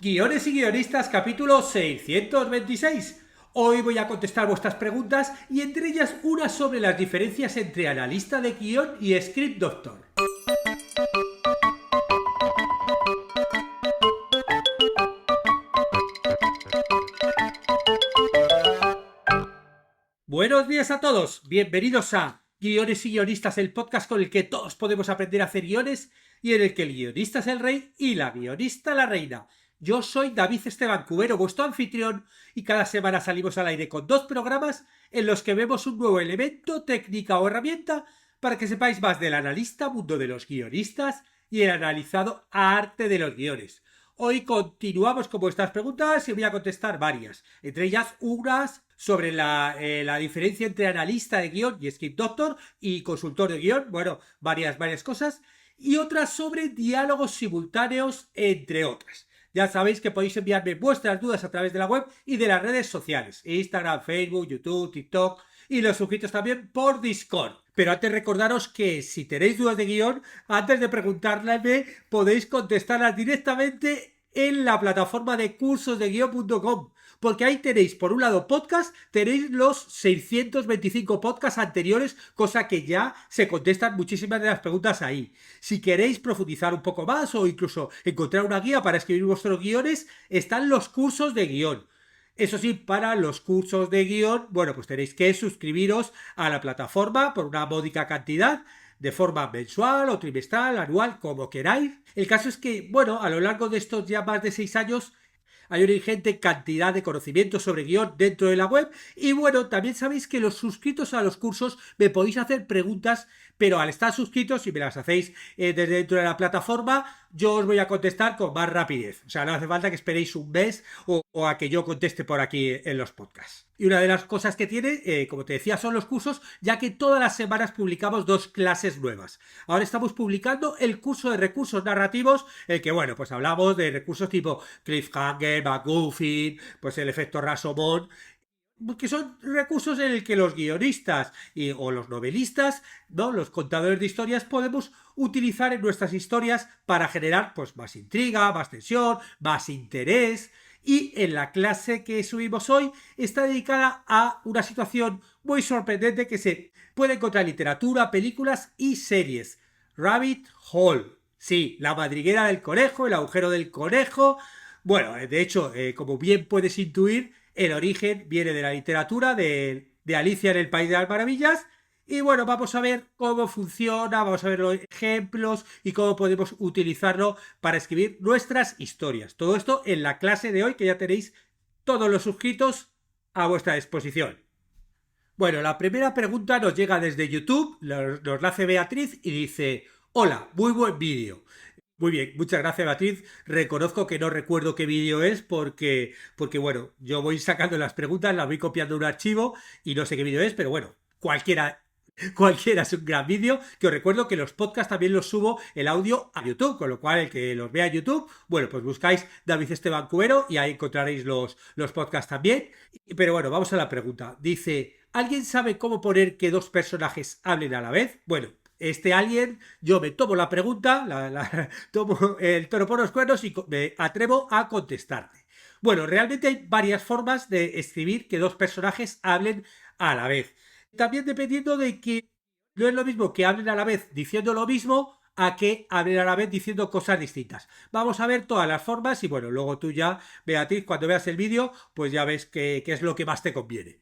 Guiones y guionistas, capítulo 626. Hoy voy a contestar vuestras preguntas y entre ellas una sobre las diferencias entre analista de guión y script doctor. Buenos días a todos, bienvenidos a Guiones y guionistas, el podcast con el que todos podemos aprender a hacer guiones y en el que el guionista es el rey y la guionista la reina. Yo soy David Esteban Cubero, vuestro anfitrión, y cada semana salimos al aire con 2 programas en los que vemos un nuevo elemento, técnica o herramienta para que sepáis más del analista, mundo de los guionistas y el analizado arte de los guiones. Hoy continuamos con vuestras preguntas y voy a contestar varias, entre ellas unas sobre la diferencia entre analista de guión y script doctor y consultor de guión, bueno, varias cosas, y otras sobre diálogos simultáneos, entre otras. Ya sabéis que podéis enviarme vuestras dudas a través de la web y de las redes sociales, Instagram, Facebook, YouTube, TikTok y los suscritos también por Discord. Pero antes recordaros que si tenéis dudas de guión, antes de preguntarme, podéis contestarlas directamente en la plataforma de cursosdeguion.com. Porque ahí tenéis, por un lado, podcast, tenéis los 625 podcasts anteriores, cosa que ya se contestan muchísimas de las preguntas ahí. Si queréis profundizar un poco más o incluso encontrar una guía para escribir vuestros guiones, están los cursos de guión. Eso sí, para los cursos de guión, bueno, pues tenéis que suscribiros a la plataforma por una módica cantidad, de forma mensual o trimestral, anual, como queráis. El caso es que, bueno, a lo largo de estos ya más de 6 años, hay una ingente cantidad de conocimientos sobre guión dentro de la web y bueno, también sabéis que los suscritos a los cursos me podéis hacer preguntas, pero al estar suscritos, si me las hacéis desde dentro de la plataforma, yo os voy a contestar con más rapidez. O sea, no hace falta que esperéis un mes o a que yo conteste por aquí en los podcasts. Y una de las cosas que tiene, como te decía, son los cursos, ya que todas las semanas publicamos 2 clases nuevas. Ahora estamos publicando el curso de recursos narrativos, el que, bueno, pues hablamos de recursos tipo cliffhanger, MacGuffin, pues el efecto Rashomon, que son recursos en el que los guionistas o los novelistas, ¿no?, los contadores de historias, podemos utilizar en nuestras historias para generar pues más intriga, más tensión, más interés. Y en la clase que subimos hoy está dedicada a una situación muy sorprendente que se puede encontrar en literatura, películas y series. Rabbit Hole. Sí, la madriguera del conejo, el agujero del conejo. Bueno, de hecho, como bien puedes intuir, el origen viene de la literatura de Alicia en el País de las Maravillas. Y bueno, vamos a ver cómo funciona, vamos a ver los ejemplos y cómo podemos utilizarlo para escribir nuestras historias. Todo esto en la clase de hoy, que ya tenéis todos los suscritos a vuestra disposición. Bueno, la primera pregunta nos llega desde YouTube, nos la hace Beatriz y dice: hola, muy buen vídeo. Muy bien, muchas gracias, Beatriz. Reconozco que no recuerdo qué vídeo es porque bueno, yo voy sacando las preguntas, las voy copiando en un archivo y no sé qué vídeo es, pero bueno, cualquiera es un gran vídeo, que os recuerdo que los podcasts también los subo el audio a YouTube, con lo cual el que los vea en YouTube, bueno, pues buscáis David Esteban Cubero y ahí encontraréis los podcasts también. Pero bueno, vamos a la pregunta. Dice: ¿alguien sabe cómo poner que 2 personajes hablen a la vez? Bueno, alguien, yo me tomo la pregunta, tomo el toro por los cuernos y me atrevo a contestarte. Bueno, realmente hay varias formas de escribir que 2 personajes hablen a la vez. También dependiendo de que no es lo mismo que hablen a la vez diciendo lo mismo a que hablen a la vez diciendo cosas distintas. Vamos a ver todas las formas y bueno, luego tú ya, Beatriz, cuando veas el vídeo, pues ya ves qué es lo que más te conviene.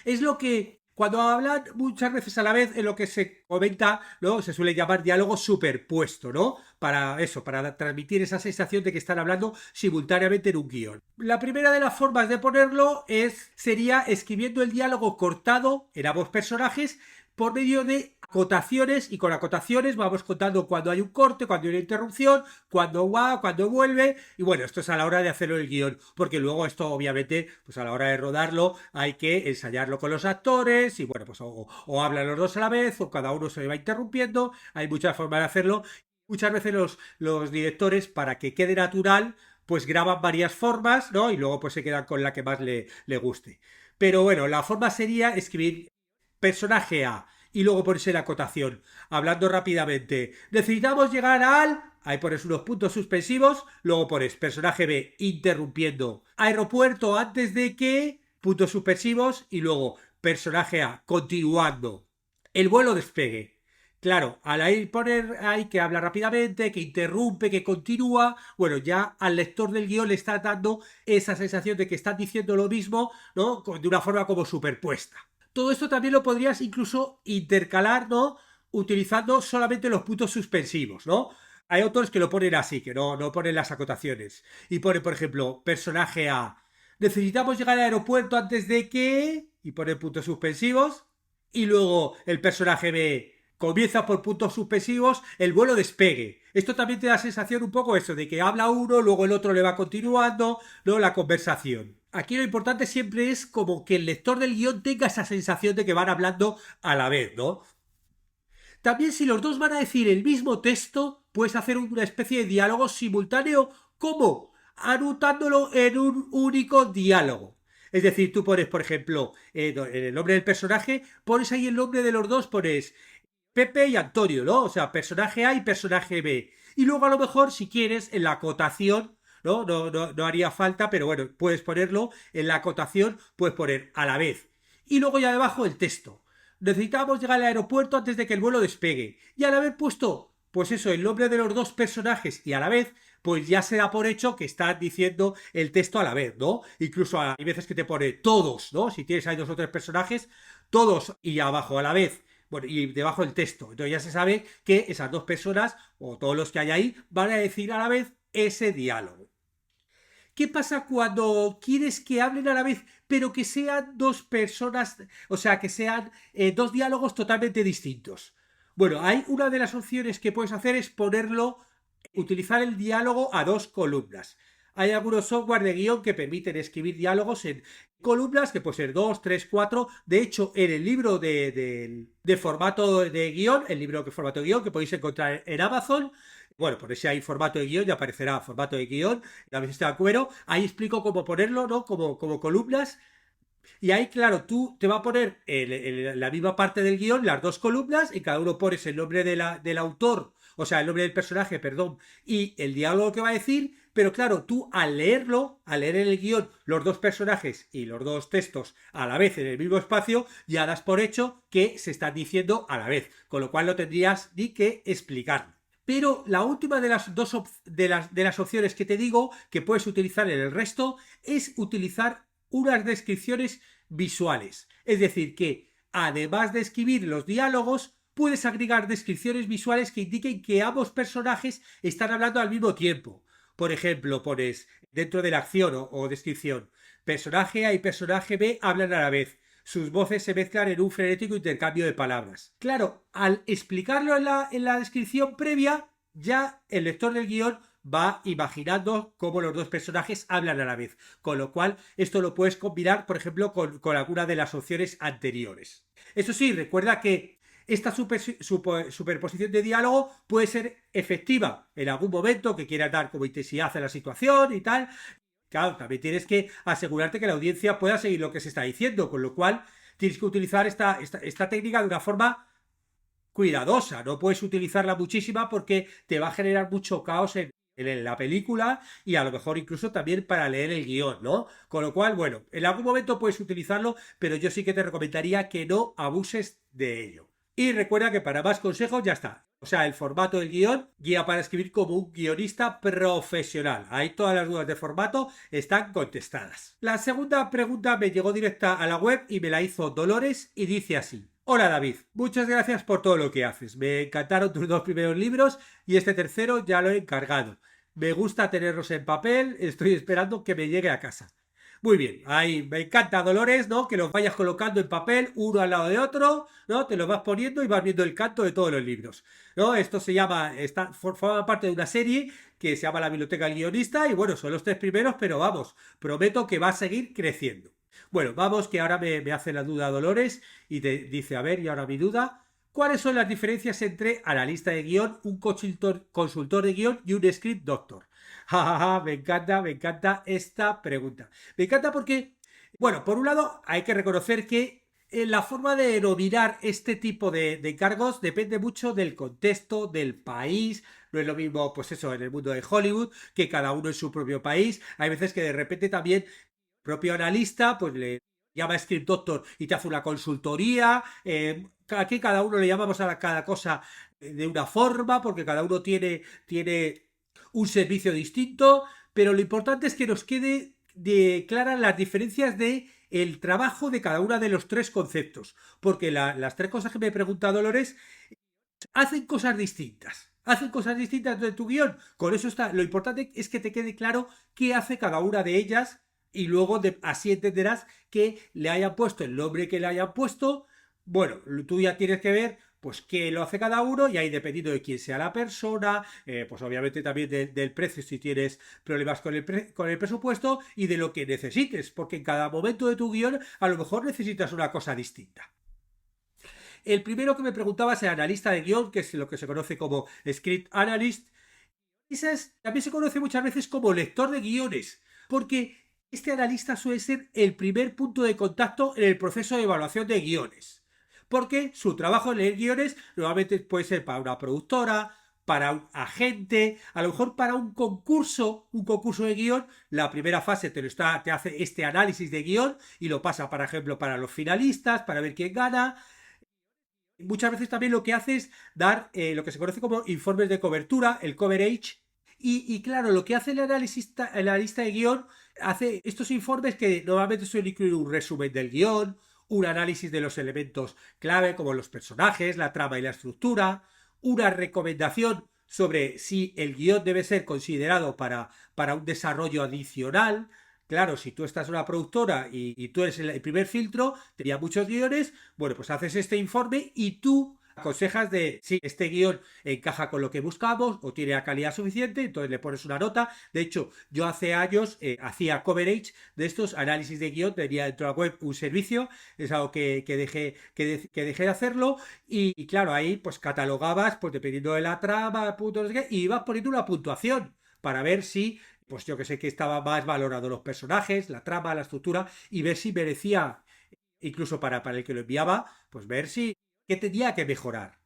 Es lo que, cuando hablan muchas veces a la vez, en lo que se comenta, ¿no?, se suele llamar diálogo superpuesto, ¿no? Para eso, para transmitir esa sensación de que están hablando simultáneamente en un guión. La primera de las formas de ponerlo sería escribiendo el diálogo cortado en ambos personajes por medio de acotaciones, y con acotaciones vamos contando cuando hay un corte, cuando hay una interrupción, cuando va, cuando vuelve, y bueno, esto es a la hora de hacerlo el guión, porque luego esto obviamente, pues a la hora de rodarlo hay que ensayarlo con los actores, y bueno, pues o hablan los dos a la vez, o cada uno se va interrumpiendo, hay muchas formas de hacerlo. Muchas veces los directores, para que quede natural, pues graban varias formas, ¿no?, y luego pues se quedan con la que más le guste. Pero bueno, la forma sería escribir personaje A y luego ponerse la acotación, hablando rápidamente: necesitamos llegar al ahí pones unos puntos suspensivos, luego pones personaje B interrumpiendo aeropuerto antes de que, puntos suspensivos, y luego personaje A continuando el vuelo despegue. Claro, al ahí poner ahí que habla rápidamente, que interrumpe, que continúa, bueno, ya al lector del guión le está dando esa sensación de que están diciendo lo mismo, ¿no? De una forma como superpuesta. Todo esto también lo podrías incluso intercalar, ¿no? Utilizando solamente los puntos suspensivos, ¿no? Hay autores que lo ponen así, que no ponen las acotaciones. Y pone, por ejemplo, personaje A. Necesitamos llegar al aeropuerto antes de que... Y pone puntos suspensivos. Y luego el personaje B comienza por puntos suspensivos el vuelo despegue. Esto también te da sensación un poco eso, de que habla uno, luego el otro le va continuando, luego la conversación. Aquí lo importante siempre es como que el lector del guión tenga esa sensación de que van hablando a la vez, ¿no? También si los dos van a decir el mismo texto, puedes hacer una especie de diálogo simultáneo. ¿Cómo? Anotándolo en un único diálogo. Es decir, tú pones, por ejemplo, en el nombre del personaje, pones ahí el nombre de los dos, pones Pepe y Antonio, ¿no? O sea, personaje A y personaje B. Y luego a lo mejor, si quieres, en la acotación, ¿no? No haría falta, pero bueno, puedes ponerlo en la acotación, puedes poner a la vez. Y luego ya debajo el texto. Necesitamos llegar al aeropuerto antes de que el vuelo despegue. Y al haber puesto, pues eso, el nombre de los dos personajes y a la vez, pues ya se da por hecho que están diciendo el texto a la vez, ¿no? Incluso hay veces que te pone todos, ¿no? Si tienes ahí dos o tres personajes, todos y abajo a la vez. Bueno, y debajo el texto. Entonces ya se sabe que esas dos personas, o todos los que hay ahí, van a decir a la vez ese diálogo. ¿Qué pasa cuando quieres que hablen a la vez, pero que sean dos personas, o sea, que sean dos diálogos totalmente distintos? Bueno, hay una de las opciones que puedes hacer es ponerlo, utilizar el diálogo a dos columnas. Hay algunos software de guión que permiten escribir diálogos en columnas, que puede ser 2, 3, 4. De hecho, en el libro de formato de guión, el libro de formato de guión que podéis encontrar en Amazon, bueno, ponéis ahí formato de guión, ya aparecerá formato de guión, la vez de cuero, ahí explico cómo ponerlo, ¿no? Como columnas. Y ahí, claro, tú te va a poner la misma parte del guión, las dos columnas, y cada uno pones el nombre del autor, o sea, el nombre del personaje, perdón, y el diálogo que va a decir, pero claro, tú al leerlo, al leer en el guión los dos personajes y los dos textos a la vez en el mismo espacio, ya das por hecho que se están diciendo a la vez, con lo cual no tendrías ni que explicarlo. Pero la última de las dos de las opciones que te digo que puedes utilizar en el resto es utilizar unas descripciones visuales. Es decir, que además de escribir los diálogos, puedes agregar descripciones visuales que indiquen que ambos personajes están hablando al mismo tiempo. Por ejemplo, pones dentro de la acción o descripción, personaje A y personaje B hablan a la vez. Sus voces se mezclan en un frenético intercambio de palabras. Claro, al explicarlo en la descripción previa, ya el lector del guión va imaginando cómo los dos personajes hablan a la vez. Con lo cual, esto lo puedes combinar, por ejemplo, con alguna de las opciones anteriores. Eso sí, recuerda que esta superposición de diálogo puede ser efectiva en algún momento que quieras dar como intensidad a la situación y tal. Claro, también tienes que asegurarte que la audiencia pueda seguir lo que se está diciendo, con lo cual tienes que utilizar esta técnica de una forma cuidadosa. No puedes utilizarla muchísima porque te va a generar mucho caos en la película y a lo mejor incluso también para leer el guión, ¿no? Con lo cual, bueno, en algún momento puedes utilizarlo, pero yo sí que te recomendaría que no abuses de ello. Y recuerda que para más consejos ya está. O sea, el formato del guión, guía para escribir como un guionista profesional. Ahí todas las dudas de formato están contestadas. La segunda pregunta me llegó directa a la web y me la hizo Dolores y dice así. Hola David, muchas gracias por todo lo que haces. Me encantaron tus dos primeros libros y este tercero ya lo he encargado. Me gusta tenerlos en papel, estoy esperando que me llegue a casa. Muy bien, ahí me encanta Dolores, ¿no? Que los vayas colocando en papel uno al lado de otro, ¿no? Te los vas poniendo y vas viendo el canto de todos los libros, ¿no? Esto se llama, forma parte de una serie que se llama La Biblioteca del Guionista y bueno, son los tres primeros, pero vamos, prometo que va a seguir creciendo. Bueno, vamos, que ahora me hace la duda Dolores y te dice, a ver, y ahora mi duda, ¿cuáles son las diferencias entre analista de guión, un consultor de guión y un script doctor? Me encanta esta pregunta. Me encanta porque, bueno, por un lado hay que reconocer que La forma de denominar este tipo de encargos depende mucho del contexto, del país. No es lo mismo, pues eso, en el mundo de Hollywood, que cada uno en su propio país. Hay veces que de repente también el propio analista, pues le llama script doctor y te hace una consultoría. Aquí cada uno le llamamos a cada cosa de una forma, porque cada uno tiene un servicio distinto, pero lo importante es que nos quede claras las diferencias de el trabajo de cada uno de los tres conceptos, porque las tres cosas que me pregunta Dolores hacen cosas distintas. Hacen cosas distintas de tu guión. Con eso está. Lo importante es que te quede claro qué hace cada una de ellas y luego así entenderás que le hayan puesto el nombre que le hayan puesto. Bueno, tú ya tienes que ver pues qué lo hace cada uno y ahí dependiendo de quién sea la persona, pues obviamente también del precio si tienes problemas con el presupuesto y de lo que necesites, porque en cada momento de tu guión a lo mejor necesitas una cosa distinta. El primero que me preguntaba es el analista de guión, que es lo que se conoce como script analyst. También se conoce muchas veces como lector de guiones, porque este analista suele ser el primer punto de contacto en el proceso de evaluación de guiones. Porque su trabajo en leer guiones normalmente puede ser para una productora, para un agente, a lo mejor para un concurso de guión. La primera fase te hace este análisis de guión y lo pasa, por ejemplo, para los finalistas, para ver quién gana. Muchas veces también lo que hace es dar lo que se conoce como informes de cobertura, el coverage, y claro, lo que hace el analista de guión, hace estos informes que normalmente suelen incluir un resumen del guión, un análisis de los elementos clave como los personajes, la trama y la estructura, una recomendación sobre si el guión debe ser considerado para un desarrollo adicional. Claro, si tú estás en una productora y tú eres el primer filtro, tenía muchos guiones, bueno, pues haces este informe y tú aconsejas de si este guión encaja con lo que buscamos o tiene la calidad suficiente, entonces le pones una nota. De hecho, yo hace años hacía coverage de estos análisis de guión, tenía dentro de la web un servicio, es algo que dejé de hacerlo y claro, ahí pues catalogabas, pues dependiendo de la trama, puntos, y ibas poniendo una puntuación para ver si pues yo que sé que estaba más valorado los personajes, la trama, la estructura, y ver si merecía, incluso para el que lo enviaba, pues ver si qué tenía que mejorar.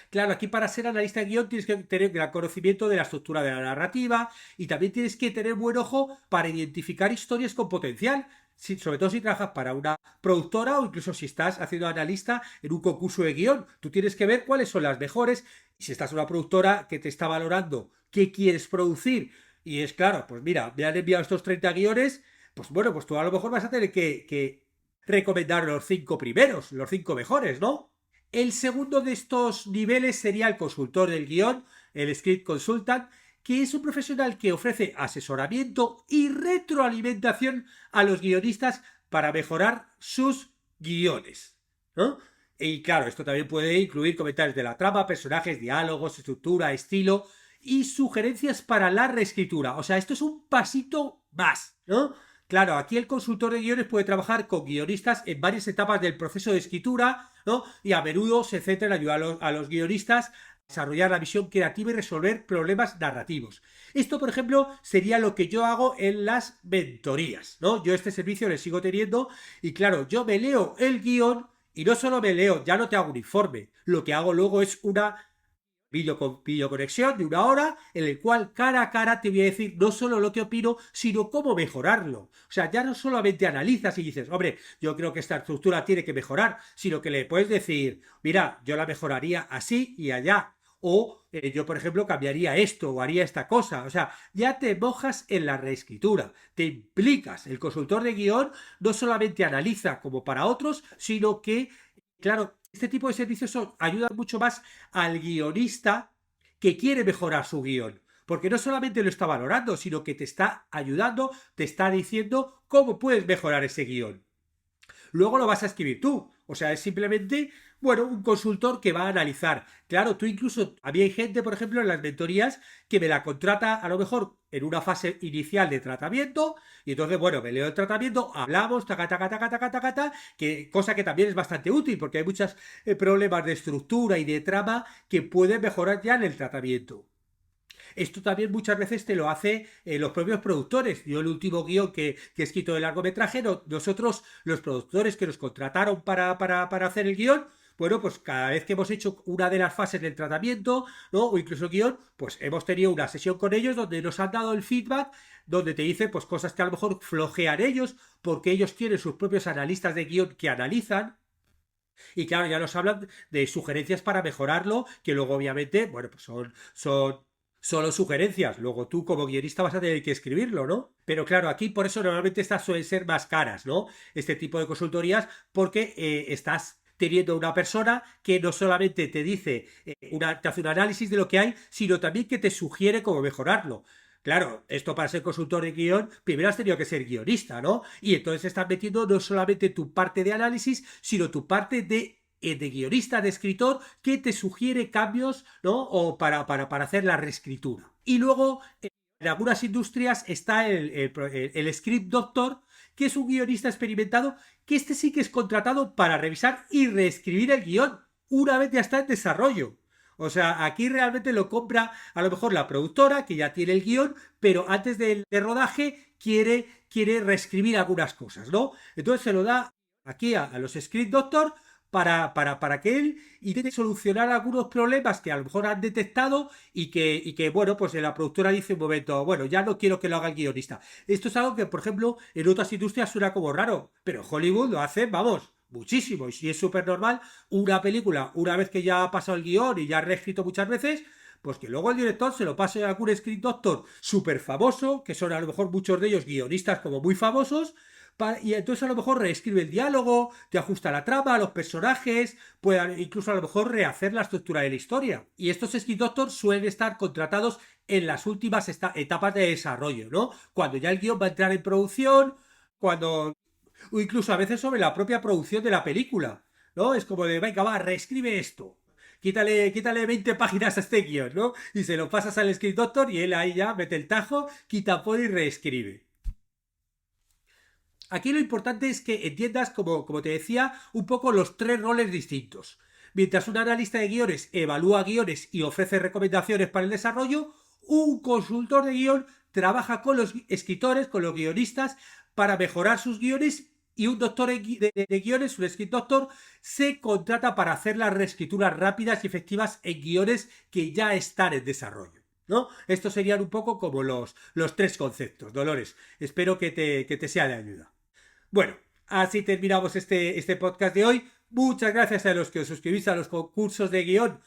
Claro, aquí para ser analista de guión tienes que tener gran conocimiento de la estructura de la narrativa y también tienes que tener buen ojo para identificar historias con potencial, sobre todo si trabajas para una productora o incluso si estás haciendo analista en un concurso de guión. Tú tienes que ver cuáles son las mejores y si estás en una productora que te está valorando qué quieres producir y es claro, pues mira, me han enviado estos 30 guiones, pues bueno, pues tú a lo mejor vas a tener que recomendar los 5 primeros, los 5 mejores, ¿no? El segundo de estos niveles sería el consultor del guión, el script consultant, que es un profesional que ofrece asesoramiento y retroalimentación a los guionistas para mejorar sus guiones, ¿no? Y claro, esto también puede incluir comentarios de la trama, personajes, diálogos, estructura, estilo y sugerencias para la reescritura. O sea, esto es un pasito más, ¿no? Claro, aquí el consultor de guiones puede trabajar con guionistas en varias etapas del proceso de escritura, ¿no? Y a menudo se centra en ayudar a los guionistas a desarrollar la visión creativa y resolver problemas narrativos. Esto, por ejemplo, sería lo que yo hago en las mentorías, ¿no? Yo este servicio le sigo teniendo y claro, yo me leo el guión y no solo me leo, ya no te hago un informe, lo que hago luego es una videoconexión de una hora en el cual cara a cara te voy a decir no solo lo que opino, sino cómo mejorarlo. O sea, ya no solamente analizas y dices, hombre, yo creo que esta estructura tiene que mejorar, sino que le puedes decir, mira, yo la mejoraría así y allá. O yo, por ejemplo, cambiaría esto o haría esta cosa. O sea, ya te mojas en la reescritura, te implicas. El consultor de guión no solamente analiza como para otros, sino que, claro, este tipo de servicios ayudan mucho más al guionista que quiere mejorar su guión. Porque no solamente lo está valorando, sino que te está ayudando, te está diciendo cómo puedes mejorar ese guión. Luego lo vas a escribir tú. O sea, es simplemente, bueno, un consultor que va a analizar. Claro, tú incluso, a mí hay gente, por ejemplo, en las mentorías que me la contrata a lo mejor en una fase inicial de tratamiento y entonces, bueno, me leo el tratamiento, hablamos, cosa que también es bastante útil porque hay muchos problemas de estructura y de trama que pueden mejorar ya en el tratamiento. Esto también muchas veces te lo hace los propios productores. Yo el último guión que he escrito de largometraje, nosotros, los productores que nos contrataron para hacer el guión, bueno, pues cada vez que hemos hecho una de las fases del tratamiento, ¿no? O incluso el guión, pues hemos tenido una sesión con ellos donde nos han dado el feedback, donde te dicen pues cosas que a lo mejor flojean ellos, porque ellos tienen sus propios analistas de guión que analizan, y claro, ya nos hablan de sugerencias para mejorarlo, que luego obviamente, bueno, pues son solo sugerencias. Luego tú como guionista vas a tener que escribirlo, ¿no? Pero claro, aquí por eso normalmente estas suelen ser más caras, ¿no? Este tipo de consultorías, porque estás teniendo una persona que no solamente te dice, te hace un análisis de lo que hay, sino también que te sugiere cómo mejorarlo. Claro, esto para ser consultor de guión, primero has tenido que ser guionista, ¿no? Y entonces estás metiendo no solamente tu parte de análisis, sino tu parte de guionista, de escritor, que te sugiere cambios, ¿no? O para hacer la reescritura. Y luego, en algunas industrias está el script doctor, que es un guionista experimentado, que este sí que es contratado para revisar y reescribir el guión una vez ya está en desarrollo. O sea, aquí realmente lo compra a lo mejor la productora, que ya tiene el guión, pero antes del rodaje quiere reescribir algunas cosas, ¿no? Entonces se lo da aquí a los script doctor para que él intente solucionar algunos problemas que a lo mejor han detectado y que, bueno, pues la productora dice un momento, bueno, ya no quiero que lo haga el guionista. Esto es algo que, por ejemplo, en otras industrias suena como raro, pero en Hollywood lo hacen, vamos, muchísimo. Y si es súper normal, una película, una vez que ya ha pasado el guión y ya ha reescrito muchas veces, pues que luego el director se lo pase a algún script doctor súper famoso, que son a lo mejor muchos de ellos guionistas como muy famosos, y entonces a lo mejor reescribe el diálogo, te ajusta la trama, los personajes, puede incluso a lo mejor rehacer la estructura de la historia. Y estos script doctors suelen estar contratados en las últimas etapas de desarrollo, ¿no? Cuando ya el guión va a entrar en producción, cuando o incluso a veces sobre la propia producción de la película, ¿no? Es como de, venga, va, reescribe esto. Quítale 20 páginas a este guión, ¿no? Y se lo pasas al script doctor y él ahí ya mete el tajo, quita por y reescribe. Aquí lo importante es que entiendas, como te decía, un poco los tres roles distintos. Mientras un analista de guiones evalúa guiones y ofrece recomendaciones para el desarrollo, un consultor de guión trabaja con los escritores, con los guionistas, para mejorar sus guiones, y un doctor de guiones, un script doctor, se contrata para hacer las reescrituras rápidas y efectivas en guiones que ya están en desarrollo, ¿no? Estos serían un poco como los tres conceptos, Dolores. Espero que te sea de ayuda. Bueno, así terminamos este podcast de hoy. Muchas gracias a los que os suscribís a los concursos de guión,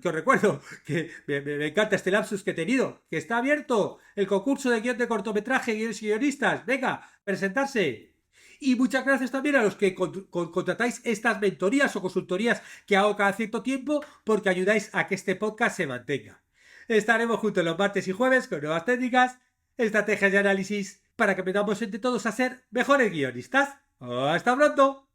que os recuerdo que me encanta este lapsus que he tenido, que está abierto el concurso de guión de cortometraje, guiones y guionistas. Venga, presentarse. Y muchas gracias también a los que contratáis estas mentorías o consultorías que hago cada cierto tiempo, porque ayudáis a que este podcast se mantenga. Estaremos juntos los martes y jueves con nuevas técnicas, estrategias de análisis, para que aprendamos entre todos a ser mejores guionistas. ¡Hasta pronto!